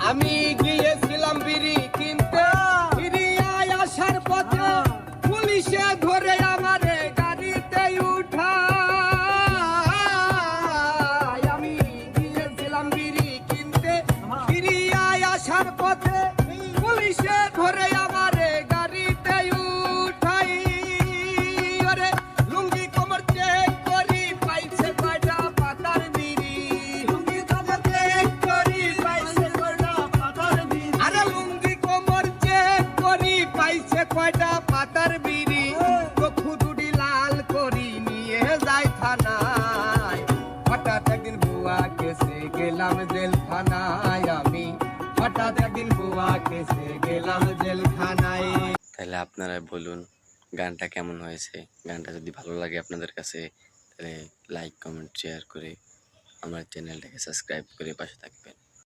আমি গিয়েছিলাম বিড়ি কিনতে, ফিরিয়ে আসার পথে পুলিশে ধরে আমারে গাড়িতে উঠায়। আমি গিয়েছিলাম বিড়ি কিনতে, ফিরিয়ে আসার পথে পুলিশে ধরে আমারে গাড়িতে উঠাই। ওরে লুঙ্গি কোমর চেক করি, পাইছে কয়টা পাতার বিড়ি। লুঙ্গি কোমর চেক করি, পাইছে কয়টা পাতার বিড়ি। আরে লুঙ্গি কোমর চেক করি, পাইছে কয়টা পাতার বিড়ি। চক্ষু দুটি লাল করি নিয়ে যাই থানায়। হঠাৎ একদিন বুয়া কেসে গেলাম জেলখানায়। আমি হঠাৎ একদিন বুয়া কেসে গেলাম জেলখানায়। তাহলে আপনারা বলুন গানটা কেমন হয়েছে। গানটা যদি ভালো লাগে আপনাদের কাছে তাহলে লাইক কমেন্ট শেয়ার করে আমার চ্যানেলটাকে সাবস্ক্রাইব করে পাশে থাকবেন।